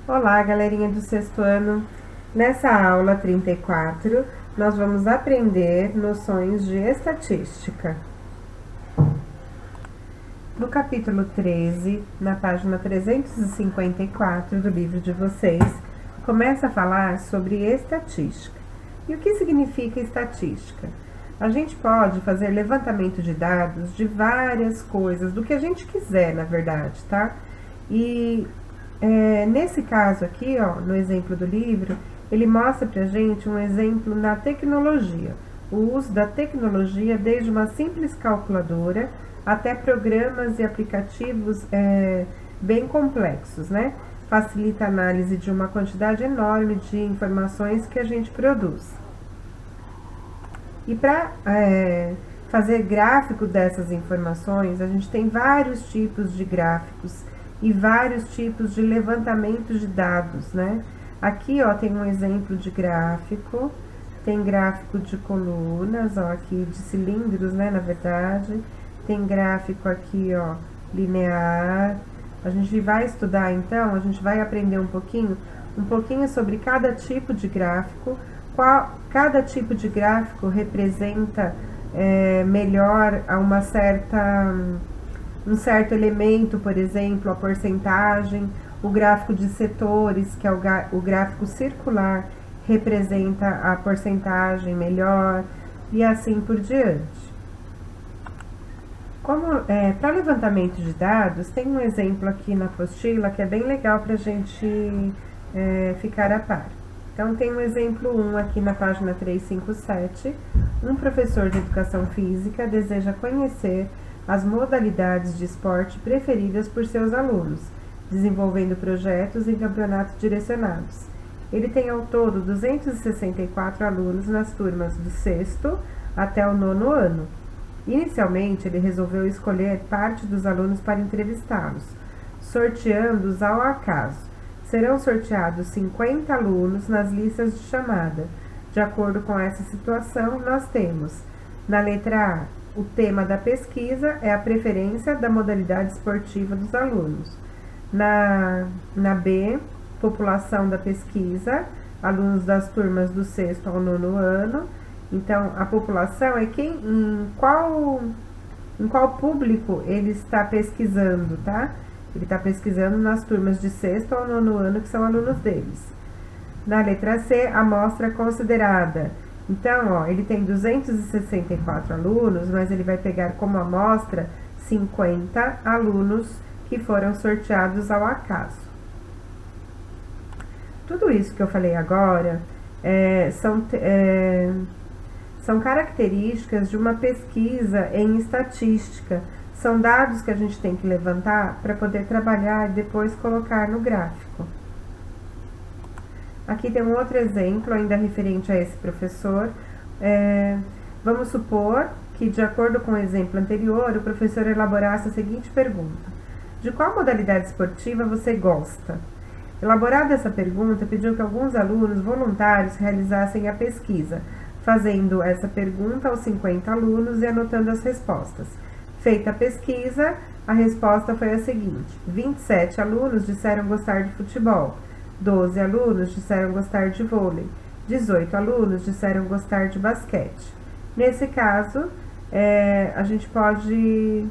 Olá, galerinha do sexto ano. Nessa aula 34, nós vamos aprender noções de estatística. No capítulo 13, na página 354 do livro de vocês, começa a falar sobre estatística. E o que significa estatística? A gente pode fazer levantamento de dados de várias coisas, do que a gente quiser, na verdade, tá? E nesse caso aqui, ó, no exemplo do livro, ele mostra pra gente um exemplo na tecnologia. O uso da tecnologia desde uma simples calculadora até programas e aplicativos bem complexos, né? Facilita a análise de uma quantidade enorme de informações que a gente produz. E para fazer gráfico dessas informações, a gente tem vários tipos de gráficos e vários tipos de levantamento de dados, né? Aqui, ó, tem um exemplo de gráfico, tem gráfico de colunas, ó, aqui de cilindros, né, na verdade. Tem gráfico aqui, ó, linear. A gente vai estudar, então, a gente vai aprender um pouquinho sobre cada tipo de gráfico, cada tipo de gráfico representa melhor a um certo elemento, por exemplo, a porcentagem. O gráfico de setores, que é o gráfico circular, representa a porcentagem melhor, e assim por diante. Para levantamento de dados, tem um exemplo aqui na apostila que é bem legal para a gente ficar a par. Então, tem um exemplo 1 aqui na página 357. Um professor de educação física deseja conhecer as modalidades de esporte preferidas por seus alunos, desenvolvendo projetos em campeonatos direcionados. Ele tem ao todo 264 alunos nas turmas do 6º até o 9º ano. Inicialmente, ele resolveu escolher parte dos alunos para entrevistá-los, sorteando-os ao acaso. Serão sorteados 50 alunos nas listas de chamada. De acordo com essa situação, nós temos, na letra A, o tema da pesquisa é a preferência da modalidade esportiva dos alunos. Na B, população da pesquisa, alunos das turmas do 6º ao 9º ano. Então, a população é em qual público ele está pesquisando, tá? Ele está pesquisando nas turmas de 6º ao 9º ano, que são alunos deles. Na letra C, a amostra considerada. Então, ó, ele tem 264 alunos, mas ele vai pegar como amostra 50 alunos que foram sorteados ao acaso. Tudo isso que eu falei agora são características de uma pesquisa em estatística. São dados que a gente tem que levantar para poder trabalhar e depois colocar no gráfico. Aqui tem um outro exemplo, ainda referente a esse professor. Vamos supor que, de acordo com o exemplo anterior, o professor elaborasse a seguinte pergunta: de qual modalidade esportiva você gosta? Elaborada essa pergunta, pediu que alguns alunos voluntários realizassem a pesquisa, fazendo essa pergunta aos 50 alunos e anotando as respostas. Feita a pesquisa, a resposta foi a seguinte: 27 alunos disseram gostar de futebol, 12 alunos disseram gostar de vôlei, 18 alunos disseram gostar de basquete. Nesse caso, a gente pode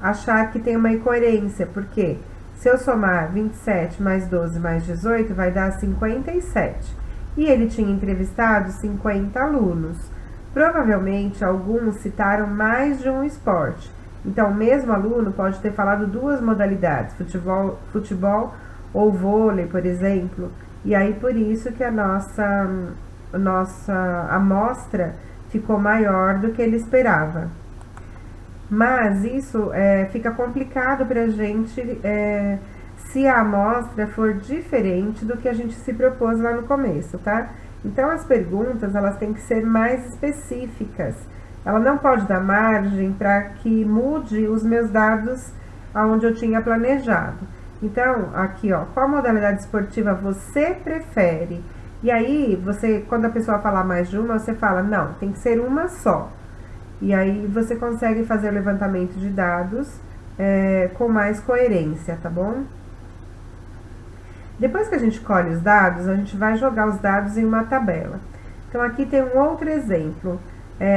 achar que tem uma incoerência, porque se eu somar 27 mais 12 mais 18, vai dar 57. E ele tinha entrevistado 50 alunos. Provavelmente, alguns citaram mais de um esporte. Então, o mesmo aluno pode ter falado duas modalidades, futebol ou vôlei, por exemplo. E aí, por isso que a nossa amostra ficou maior do que ele esperava. Mas isso fica complicado para a gente se a amostra for diferente do que a gente se propôs lá no começo, tá? Então, as perguntas, elas têm que ser mais específicas. Ela não pode dar margem para que mude os meus dados aonde eu tinha planejado. Então, aqui, ó, qual modalidade esportiva você prefere? E aí, quando a pessoa falar mais de uma, você fala, não, tem que ser uma só. E aí, você consegue fazer o levantamento de dados com mais coerência, tá bom? Depois que a gente colhe os dados, a gente vai jogar os dados em uma tabela. Então, aqui tem um outro exemplo.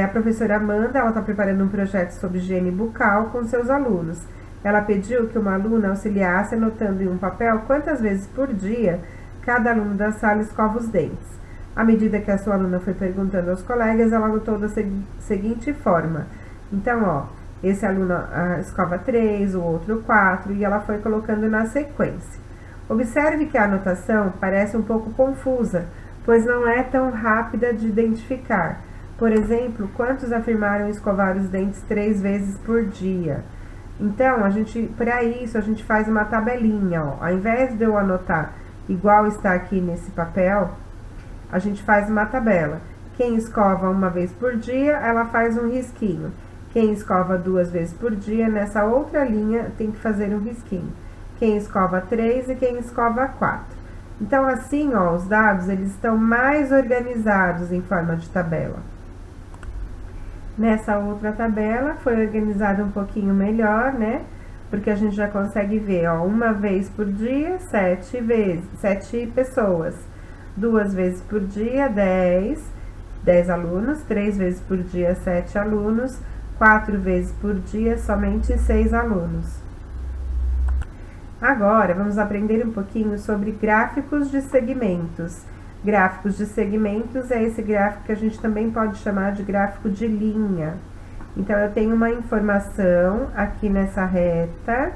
A professora Amanda, ela está preparando um projeto sobre higiene bucal com seus alunos. Ela pediu que uma aluna auxiliasse anotando em um papel quantas vezes por dia cada aluno da sala escova os dentes. À medida que a sua aluna foi perguntando aos colegas, ela anotou da seguinte forma. Então, ó, esse aluno escova 3, o outro 4, e ela foi colocando na sequência. Observe que a anotação parece um pouco confusa, pois não é tão rápida de identificar. Por exemplo, quantos afirmaram escovar os dentes 3 vezes por dia? Então, para isso, a gente faz uma tabelinha, ó. Ao invés de eu anotar igual está aqui nesse papel, a gente faz uma tabela. Quem escova uma vez por dia, ela faz um risquinho. Quem escova 2 vezes por dia, nessa outra linha, tem que fazer um risquinho. Quem escova 3 e quem escova 4. Então, assim, ó, os dados, eles estão mais organizados em forma de tabela. Nessa outra tabela, foi organizada um pouquinho melhor, né? Porque a gente já consegue ver, ó, uma vez por dia, 7 pessoas. 2 vezes por dia, 10 alunos. 3 vezes por dia, 7 alunos. 4 vezes por dia, somente 6 alunos. Agora, vamos aprender um pouquinho sobre gráficos de segmentos. Gráficos de segmentos é esse gráfico que a gente também pode chamar de gráfico de linha. Então, eu tenho uma informação aqui nessa reta,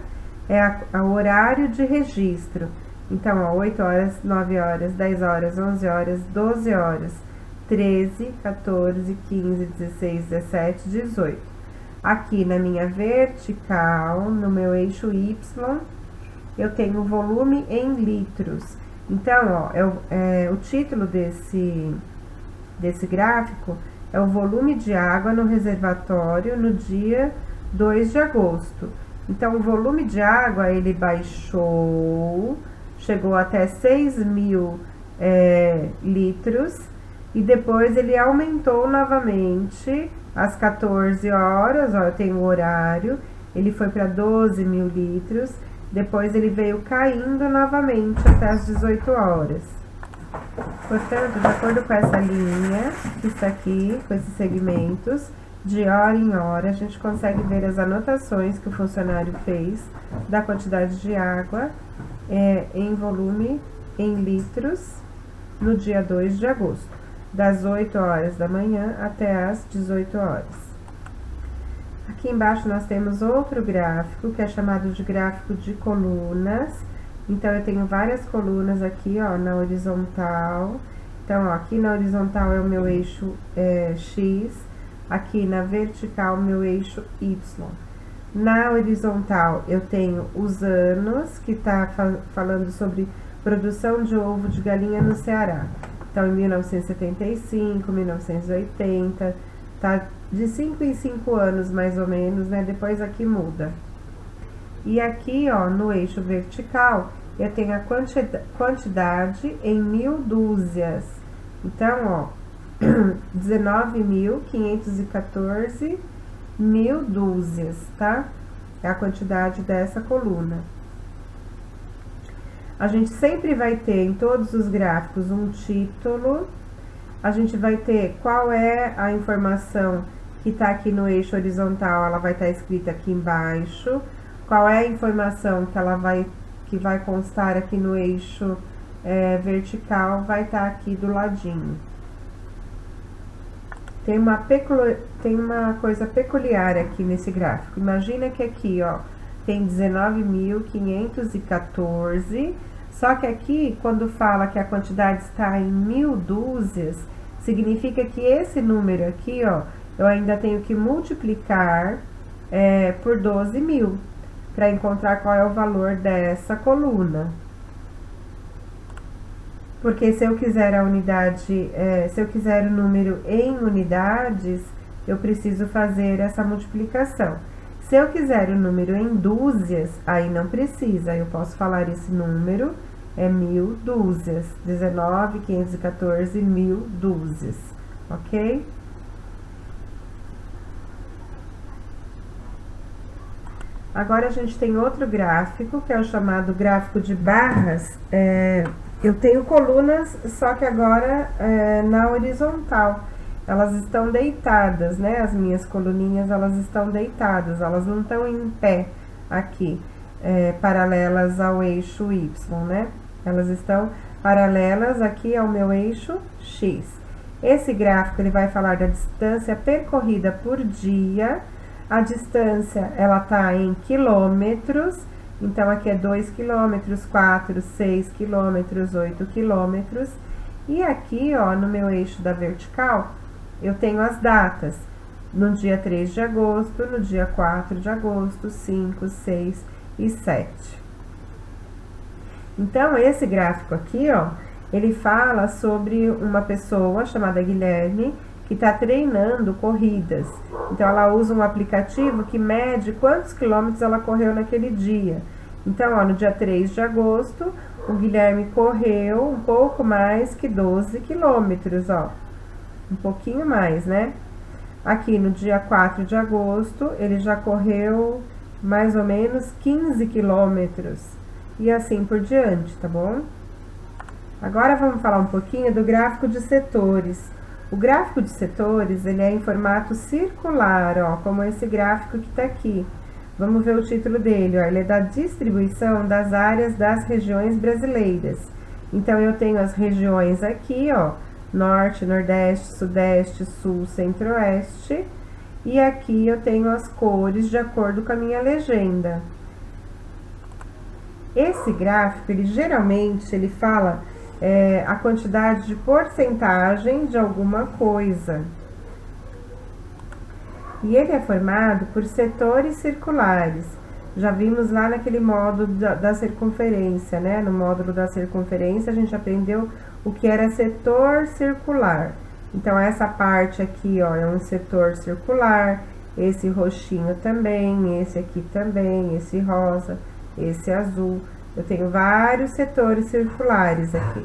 é o horário de registro. Então, ó, 8 horas, 9 horas, 10 horas, 11 horas, 12 horas, 13, 14, 15, 16, 17, 18. Aqui na minha vertical, no meu eixo Y, eu tenho o volume em litros. Então, ó, o título desse gráfico é o volume de água no reservatório no dia 2 de agosto. Então, o volume de água, ele baixou, chegou até 6.000 litros, e depois ele aumentou novamente às 14 horas, ó, eu tenho o horário, ele foi para 12.000 litros, depois ele veio caindo novamente até as 18 horas. Portanto, de acordo com essa linha que está aqui, com esses segmentos, de hora em hora, a gente consegue ver as anotações que o funcionário fez da quantidade de água em volume, em litros, no dia 2 de agosto, das 8 horas da manhã até as 18 horas. Aqui embaixo nós temos outro gráfico, que é chamado de gráfico de colunas. Então, eu tenho várias colunas aqui, ó, na horizontal. Então, ó, aqui na horizontal é o meu eixo X, aqui na vertical, meu eixo Y. Na horizontal, eu tenho os anos, que tá falando sobre produção de ovo de galinha no Ceará. Então, em 1975, 1980, tá de 5 em 5 anos, mais ou menos, né? Depois aqui muda. E aqui, ó, no eixo vertical, eu tenho a quantidade em 1000 dúzias. Então, ó, 19.514 mil dúzias, tá? É a quantidade dessa coluna. A gente sempre vai ter em todos os gráficos um título. A gente vai ter qual é a informação que tá aqui no eixo horizontal, ela vai estar escrita aqui embaixo. Qual é a informação que vai constar aqui no eixo vertical, vai estar aqui do ladinho. Tem uma coisa peculiar aqui nesse gráfico. Imagina que aqui, ó, tem 19.514, só que aqui, quando fala que a quantidade está em 1000 dúzias, significa que esse número aqui, ó, eu ainda tenho que multiplicar por 12.000, para encontrar qual é o valor dessa coluna. Porque se eu quiser a unidade, se eu quiser o número em unidades, eu preciso fazer essa multiplicação. Se eu quiser o número em dúzias, aí não precisa, eu posso falar esse número é 1000 dúzias, 19.514 mil dúzias, ok? Agora, a gente tem outro gráfico, que é o chamado gráfico de barras. Eu tenho colunas, só que agora na horizontal. Elas estão deitadas, né? As minhas coluninhas, elas estão deitadas, elas não estão em pé aqui, paralelas ao eixo Y, né? Elas estão paralelas aqui ao meu eixo X. Esse gráfico, ele vai falar da distância percorrida por dia. A distância, ela tá em quilômetros, então aqui é 2 quilômetros, 4, 6 quilômetros, 8 quilômetros. E aqui, ó, no meu eixo da vertical, eu tenho as datas. No dia 3 de agosto, no dia 4 de agosto, 5, 6 e 7. Então, esse gráfico aqui, ó, ele fala sobre uma pessoa chamada Guilherme, que está treinando corridas. Então, ela usa um aplicativo que mede quantos quilômetros ela correu naquele dia. Então, ó, no dia 3 de agosto, o Guilherme correu um pouco mais que 12 quilômetros, ó. Um pouquinho mais, né? Aqui, no dia 4 de agosto, ele já correu mais ou menos 15 quilômetros. E assim por diante, tá bom? Agora, vamos falar um pouquinho do gráfico de setores. O gráfico de setores, ele é em formato circular, ó, como esse gráfico que tá aqui. Vamos ver o título dele, ó, ele é da distribuição das áreas das regiões brasileiras. Então, eu tenho as regiões aqui, ó, Norte, Nordeste, Sudeste, Sul, Centro-Oeste. E aqui eu tenho as cores de acordo com a minha legenda. Esse gráfico, ele geralmente, ele fala a quantidade de porcentagem de alguma coisa. E ele é formado por setores circulares. Já vimos lá naquele módulo da circunferência, né? No módulo da circunferência, a gente aprendeu o que era setor circular. Então, essa parte aqui, ó, é um setor circular, esse roxinho também, esse aqui também, esse rosa, esse azul. Eu tenho vários setores circulares aqui.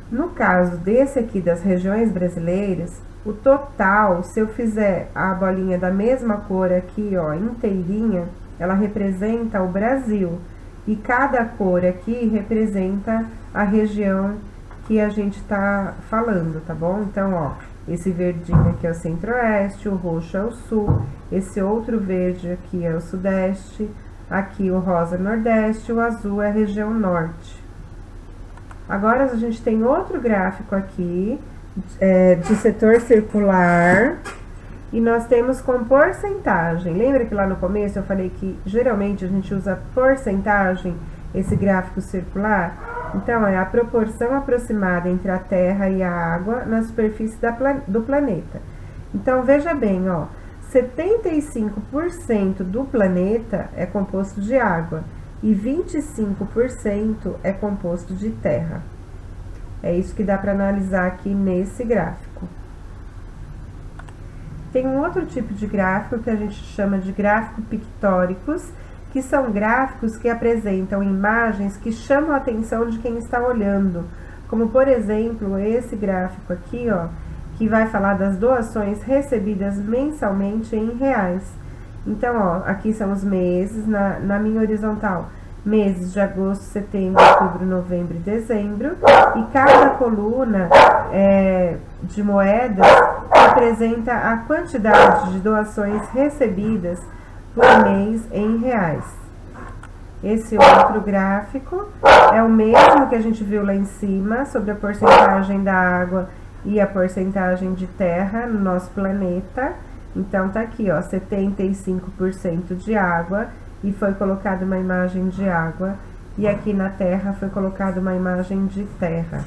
No caso desse aqui das regiões brasileiras, o total, se eu fizer a bolinha da mesma cor aqui, ó, inteirinha, ela representa o Brasil. E cada cor aqui representa a região que a gente tá falando, tá bom? Então, ó, esse verdinho aqui é o Centro-Oeste, o roxo é o Sul, esse outro verde aqui é o Sudeste, aqui o rosa Nordeste, o azul é a região Norte. Agora, a gente tem outro gráfico aqui, de setor circular, e nós temos com porcentagem. Lembra que lá no começo eu falei que geralmente a gente usa porcentagem, esse gráfico circular? Então, é a proporção aproximada entre a Terra e a água na superfície do planeta. Então, veja bem, ó, 75% do planeta é composto de água e 25% é composto de terra. É isso que dá para analisar aqui nesse gráfico. Tem um outro tipo de gráfico que a gente chama de gráfico pictóricos, que são gráficos que apresentam imagens que chamam a atenção de quem está olhando. Como, por exemplo, esse gráfico aqui, ó, que vai falar das doações recebidas mensalmente em reais. Então, ó, aqui são os meses, na minha horizontal, meses de agosto, setembro, outubro, novembro e dezembro, e cada coluna de moedas representa a quantidade de doações recebidas por mês em reais. Esse outro gráfico é o mesmo que a gente viu lá em cima, sobre a porcentagem da água e a porcentagem de terra no nosso planeta. Então, tá aqui, ó, 75% de água, e foi colocada uma imagem de água, e aqui na terra foi colocada uma imagem de terra.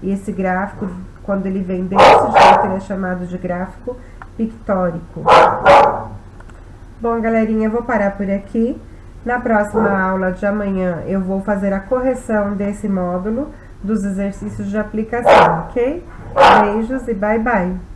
E esse gráfico, quando ele vem desse jeito, ele é chamado de gráfico pictórico. Bom, galerinha, eu vou parar por aqui. Na próxima aula de amanhã, eu vou fazer a correção desse módulo dos exercícios de aplicação, ok? Beijos e bye, bye!